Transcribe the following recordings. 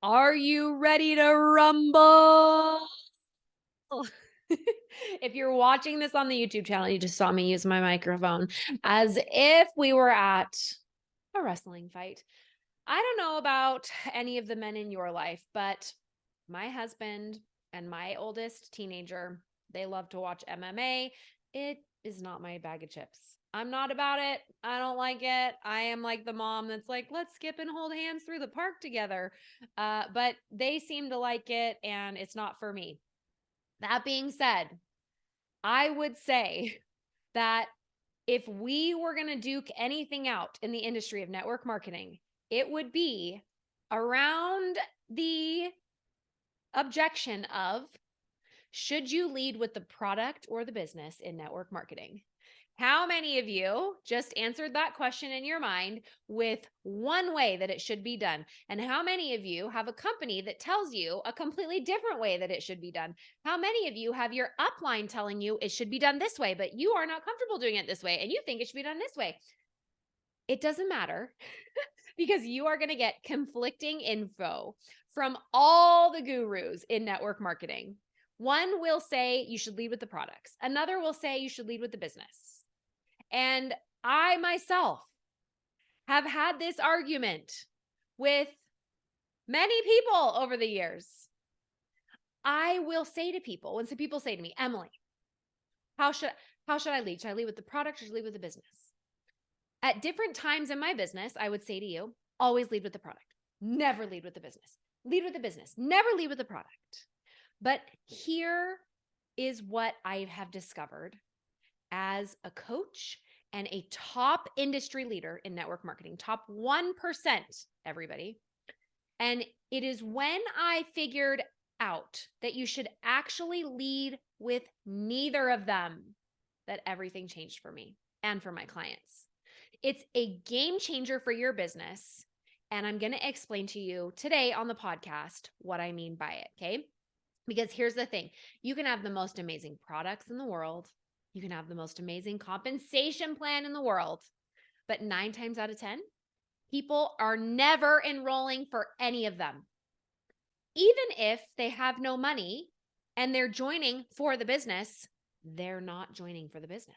Are you ready to rumble? If you're watching this on the YouTube channel, you just saw me use my microphone as if we were at a wrestling fight. I don't know about any of the men in your life, but my husband and my oldest teenager, they love to watch MMA. It is not my bag of chips. I'm not about it. I don't like it. I am like the mom that's like, let's skip and hold hands through the park together. But they seem to like it, and it's not for me. That being said, I would say that if we were going to duke anything out in the industry of network marketing, it would be around the objection of, should you lead with the product or the business in network marketing? How many of you just answered that question in your mind with one way that it should be done? And how many of you have a company that tells you a completely different way that it should be done? How many of you have your upline telling you it should be done this way, but you are not comfortable doing it this way and you think it should be done this way? It doesn't matter because you are going to get conflicting info from all the gurus in network marketing. One will say you should lead with the products. Another will say you should lead with the business. And I myself have had this argument with many people over the years. I will say to people, when some people say to me, Emily, how should I lead? Should I lead with the product or should I lead with the business? At different times in my business, I would say to you, always lead with the product. Never lead with the business. Lead with the business. Never lead with the product. But here is what I have discovered as a coach and a top industry leader in network marketing, top 1%, everybody. And it is when I figured out that you should actually lead with neither of them that everything changed for me and for my clients. It's a game changer for your business. And I'm going to explain to you today on the podcast what I mean by it, okay? Because here's the thing. You can have the most amazing products in the world. You can have the most amazing compensation plan in the world. But 9 times out of 10, people are never enrolling for any of them. Even if they have no money and they're joining for the business, they're not joining for the business.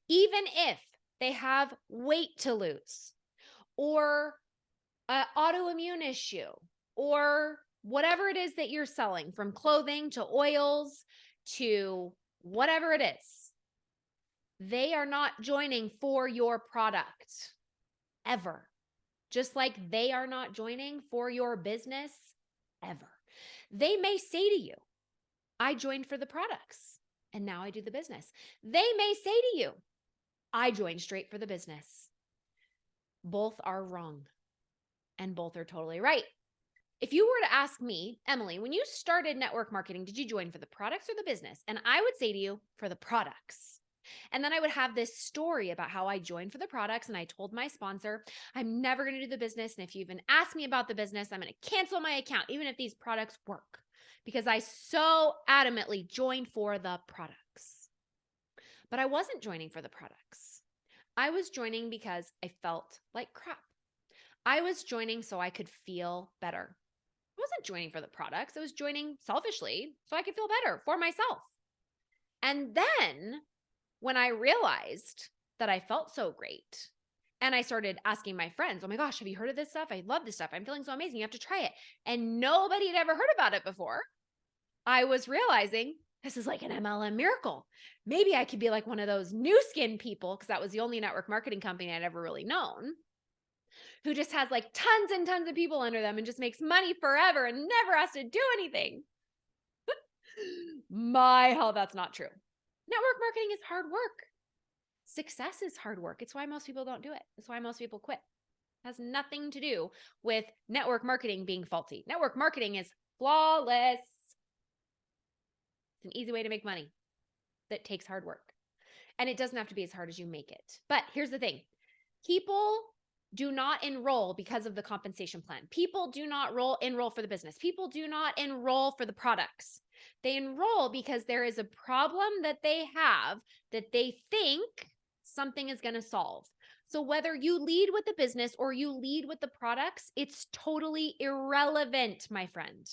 Even if they have weight to lose or an autoimmune issue or whatever it is that you're selling, from clothing to oils to whatever it is, they are not joining for your product ever. Just like they are not joining for your business ever. They may say to you, I joined for the products and now I do the business. They may say to you, I joined straight for the business. Both are wrong and both are totally right. If you were to ask me, Emily, when you started network marketing, did you join for the products or the business? And I would say to you, for the products. And then I would have this story about how I joined for the products and I told my sponsor, I'm never going to do the business. And if you even ask me about the business, I'm going to cancel my account, even if these products work, because I so adamantly joined for the products. But I wasn't joining for the products. I was joining because I felt like crap. I was joining so I could feel better. I wasn't joining for the products. I was joining selfishly so I could feel better for myself. And then when I realized that I felt so great and I started asking my friends, oh my gosh, have you heard of this stuff? I love this stuff. I'm feeling so amazing. You have to try it. And nobody had ever heard about it before. I was realizing this is like an MLM miracle. Maybe I could be like one of those new skin people, because that was the only network marketing company I'd ever really known, who just has like tons and tons of people under them and just makes money forever and never has to do anything. My hell, that's not true. Network marketing is hard work. Success is hard work. It's why most people don't do it. It's why most people quit. It has nothing to do with network marketing being faulty. Network marketing is flawless. It's an easy way to make money that takes hard work. And it doesn't have to be as hard as you make it. But here's the thing. People do not enroll because of the compensation plan. People do not enroll for the business. People do not enroll for the products. They enroll because there is a problem that they have that they think something is going to solve. So whether you lead with the business or you lead with the products, it's totally irrelevant, my friend.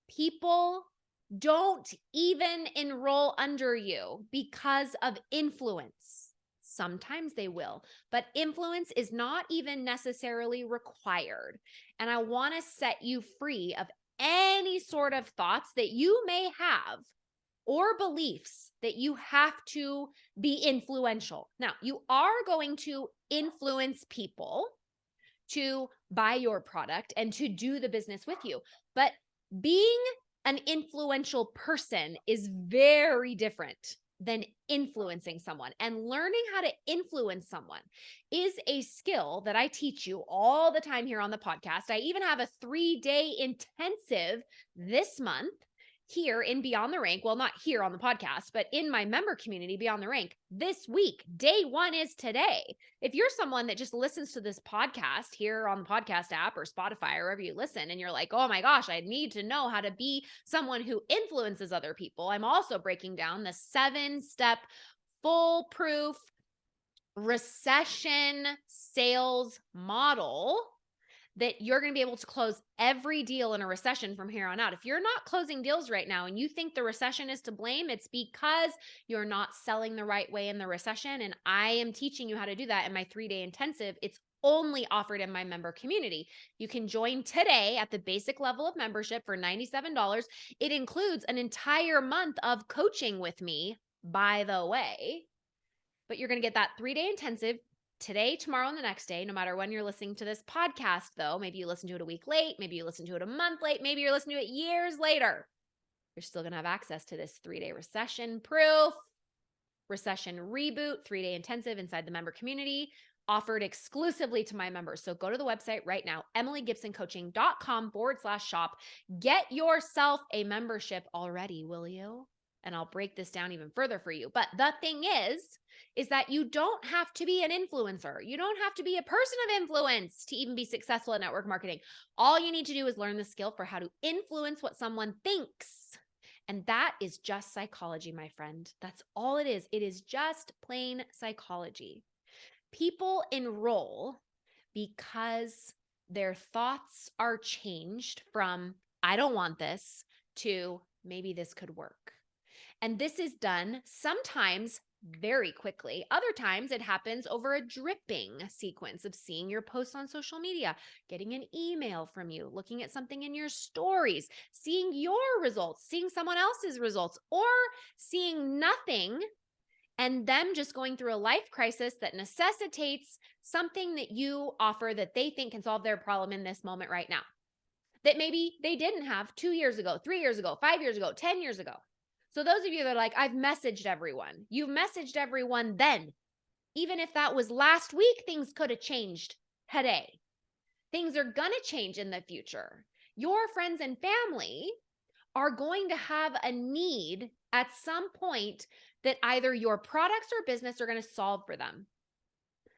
People don't even enroll under you because of influence. Sometimes they will, but influence is not even necessarily required. And I want to set you free of any sort of thoughts that you may have or beliefs that you have to be influential. Now, you are going to influence people to buy your product and to do the business with you. But being an influential person is very different than influencing someone. And learning how to influence someone is a skill that I teach you all the time here on the podcast. I even have a 3-day intensive this month here in Beyond the Rank. Well, not here on the podcast, but in my member community, Beyond the Rank, this week. Day 1 is today. If you're someone that just listens to this podcast here on the podcast app or Spotify or wherever you listen, and you're like, oh my gosh, I need to know how to be someone who influences other people, I'm also breaking down the 7-step foolproof recession sales model that you're going to be able to close every deal in a recession from here on out. If you're not closing deals right now and you think the recession is to blame, it's because you're not selling the right way in the recession. And I am teaching you how to do that in my 3-day intensive. It's only offered in my member community. You can join today at the basic level of membership for $97. It includes an entire month of coaching with me, by the way. But you're going to get that 3-day intensive today, tomorrow, and the next day, no matter when you're listening to this podcast, though. Maybe you listen to it a week late. Maybe you listen to it a month late. Maybe you're listening to it years later. You're still going to have access to this 3-day recession proof, recession reboot, 3-day intensive inside the member community, offered exclusively to my members. So go to the website right now, emilygibsoncoaching.com/shop. Get yourself a membership already, will you? And I'll break this down even further for you. But the thing is that you don't have to be an influencer. You don't have to be a person of influence to even be successful at network marketing. All you need to do is learn the skill for how to influence what someone thinks. And that is just psychology, my friend. That's all it is. It is just plain psychology. People enroll because their thoughts are changed from, I don't want this, to maybe this could work. And this is done sometimes very quickly. Other times it happens over a dripping sequence of seeing your posts on social media, getting an email from you, looking at something in your stories, seeing your results, seeing someone else's results, or seeing nothing and them just going through a life crisis that necessitates something that you offer that they think can solve their problem in this moment right now, that maybe they didn't have 2 years ago, 3 years ago, 5 years ago, 10 years ago. So those of you that are like, I've messaged everyone, you've messaged everyone then. Even if that was last week, things could have changed today. Things are going to change in the future. Your friends and family are going to have a need at some point that either your products or business are going to solve for them.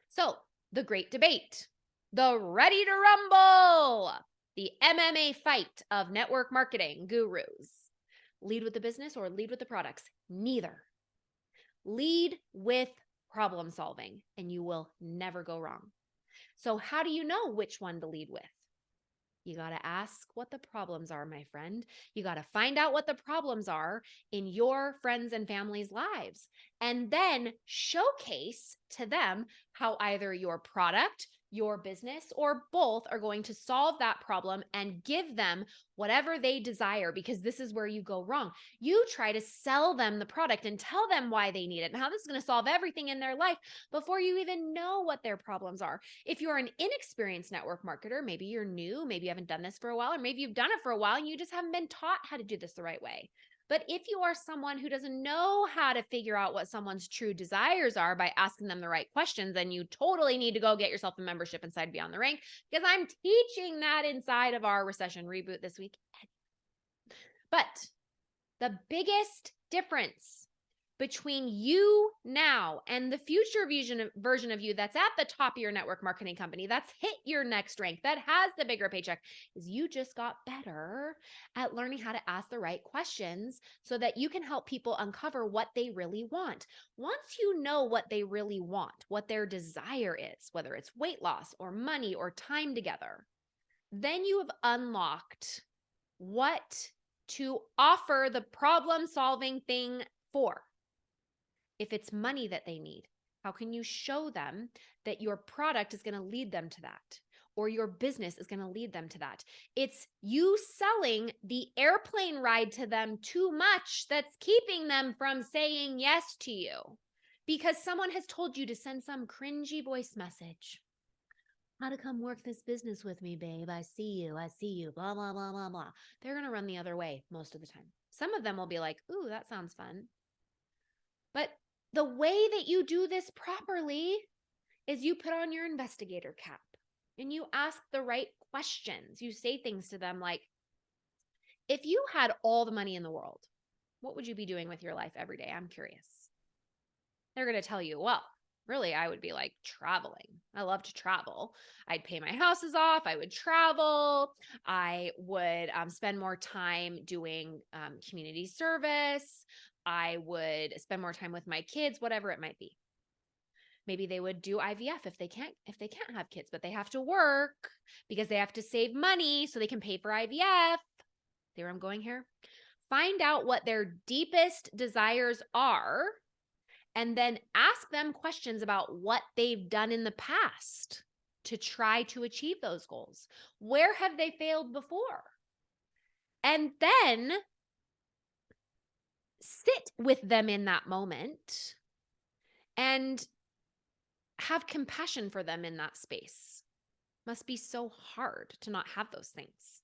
So the great debate, the ready to rumble, the MMA fight of network marketing gurus. Lead with the business or lead with the products? Neither. Lead with problem solving and you will never go wrong. So how do you know which one to lead with? You got to ask what the problems are, my friend. You got to find out what the problems are in your friends and family's lives, and then showcase to them how either your product, your business, or both are going to solve that problem and give them whatever they desire, because this is where you go wrong. You try to sell them the product and tell them why they need it and how this is going to solve everything in their life before you even know what their problems are. If you're an inexperienced network marketer, maybe you're new, maybe you haven't done this for a while, or maybe you've done it for a while and you just haven't been taught how to do this the right way. But if you are someone who doesn't know how to figure out what someone's true desires are by asking them the right questions, then you totally need to go get yourself a membership inside Beyond the Rank, because I'm teaching that inside of our recession reboot this week. But the biggest difference between you now and the future version of you that's at the top of your network marketing company, that's hit your next rank, that has the bigger paycheck, is you just got better at learning how to ask the right questions so that you can help people uncover what they really want. Once you know what they really want, what their desire is, whether it's weight loss or money or time together, then you have unlocked what to offer the problem-solving thing for. If it's money that they need, how can you show them that your product is going to lead them to that? Or your business is going to lead them to that? It's you selling the airplane ride to them too much that's keeping them from saying yes to you because someone has told you to send some cringy voice message. How to come work this business with me, babe. I see you, blah, blah, blah, blah, blah. They're going to run the other way most of the time. Some of them will be like, ooh, that sounds fun. But the way that you do this properly is you put on your investigator cap and you ask the right questions. You say things to them like, if you had all the money in the world, what would you be doing with your life every day? I'm curious. They're going to tell you, well, really, I would be like traveling. I love to travel. I'd pay my houses off. I would travel. I would spend more time doing community service. I would spend more time with my kids, whatever it might be. Maybe they would do IVF if they can't have kids, but they have to work because they have to save money so they can pay for IVF. See where I'm going here? Find out what their deepest desires are and then ask them questions about what they've done in the past to try to achieve those goals. Where have they failed before? And then sit with them in that moment and have compassion for them in that space. Must be so hard to not have those things.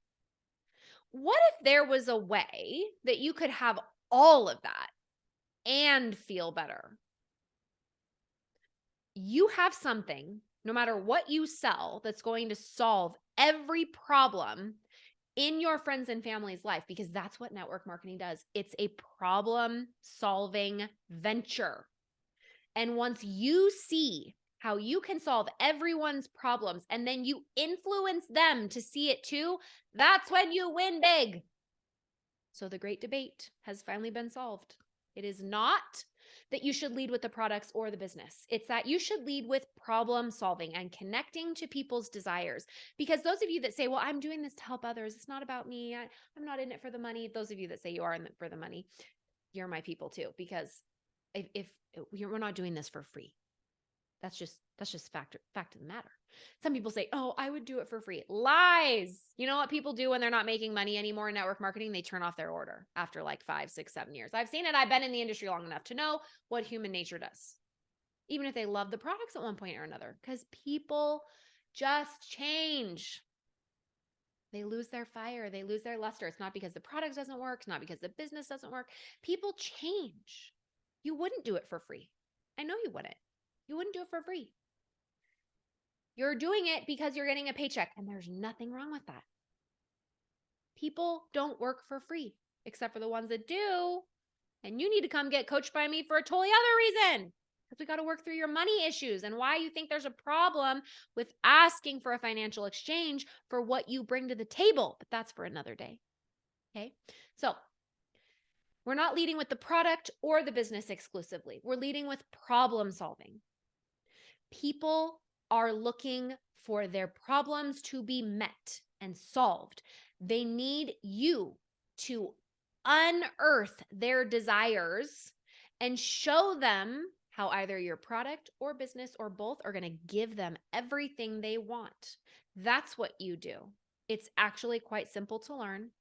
What if there was a way that you could have all of that and feel better? You have something, no matter what you sell, that's going to solve every problem in your friends and family's life, because that's what network marketing does. It's a problem-solving venture. And once you see how you can solve everyone's problems and then you influence them to see it too, that's when you win big. So the great debate has finally been solved. It is not that you should lead with the products or the business. It's that you should lead with problem solving and connecting to people's desires. Because those of you that say, well, I'm doing this to help others, it's not about me, I'm not in it for the money. Those of you that say you are in it for the money, you're my people too. Because if we're not doing this for free. That's just fact of the matter. Some people say, oh, I would do it for free. Lies. You know what people do when they're not making money anymore in network marketing? They turn off their order after like 5, 6, 7 years. I've seen it. I've been in the industry long enough to know what human nature does. Even if they love the products at one point or another, because people just change. They lose their fire. They lose their luster. It's not because the product doesn't work. It's not because the business doesn't work. People change. You wouldn't do it for free. I know you wouldn't. You wouldn't do it for free. You're doing it because you're getting a paycheck, and there's nothing wrong with that. People don't work for free, except for the ones that do. And you need to come get coached by me for a totally other reason. Because we got to work through your money issues and why you think there's a problem with asking for a financial exchange for what you bring to the table. But that's for another day. Okay. So we're not leading with the product or the business exclusively. We're leading with problem solving. People are looking for their problems to be met and solved. They need you to unearth their desires and show them how either your product or business or both are going to give them everything they want. That's what you do. It's actually quite simple to learn.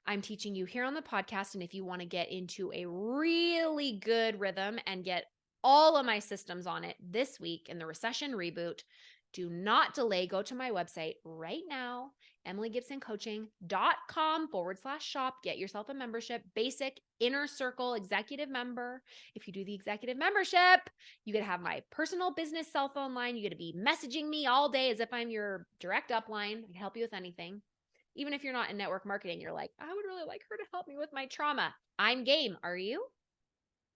I'm teaching you here on the podcast, and if you want to get into a really good rhythm and get all of my systems on it this week in the recession reboot, do not delay. Go to my website right now, emilygibsoncoaching.com/shop. Get yourself a membership, basic inner circle executive member. If you do the executive membership, you get to have my personal business cell phone line. You get to be messaging me all day as if I'm your direct upline. I can help you with anything. Even if you're not in network marketing, you're like, I would really like her to help me with my trauma. I'm game. Are you?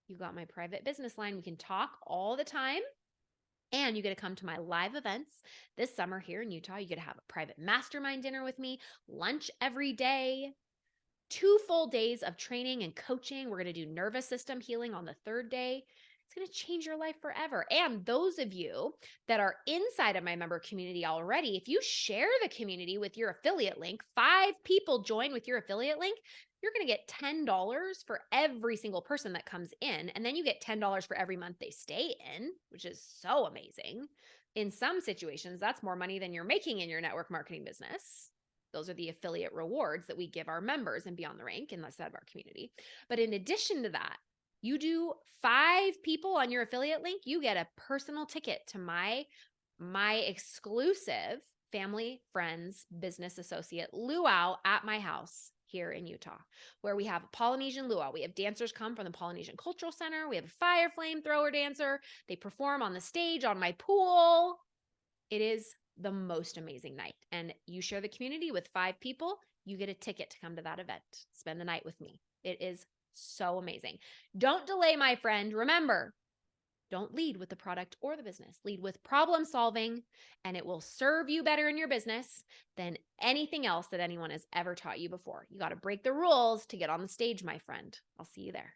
You got my private business line. We can talk all the time. And you get to come to my live events this summer here in Utah. You get to have a private mastermind dinner with me, lunch every day, 2 full days of training and coaching. We're going to do nervous system healing on the 3rd day. It's going to change your life forever. And those of you that are inside of my member community already, if you share the community with your affiliate link, 5 people join with your affiliate link, you're going to get $10 for every single person that comes in. And then you get $10 for every month they stay in, which is so amazing. In some situations, that's more money than you're making in your network marketing business. Those are the affiliate rewards that we give our members and Beyond the Rank inside of our community. But in addition to that, you do 5 people on your affiliate link, you get a personal ticket to my exclusive family, friends, business associate luau at my house here in Utah, where we have a Polynesian luau. We have dancers come from the Polynesian Cultural Center. We have a fire flamethrower dancer. They perform on the stage on my pool. It is the most amazing night. And you share the community with 5 people, you get a ticket to come to that event. Spend the night with me. It is so amazing. Don't delay, my friend. Remember, don't lead with the product or the business. Lead with problem solving, and it will serve you better in your business than anything else that anyone has ever taught you before. You got to break the rules to get on the stage, my friend. I'll see you there.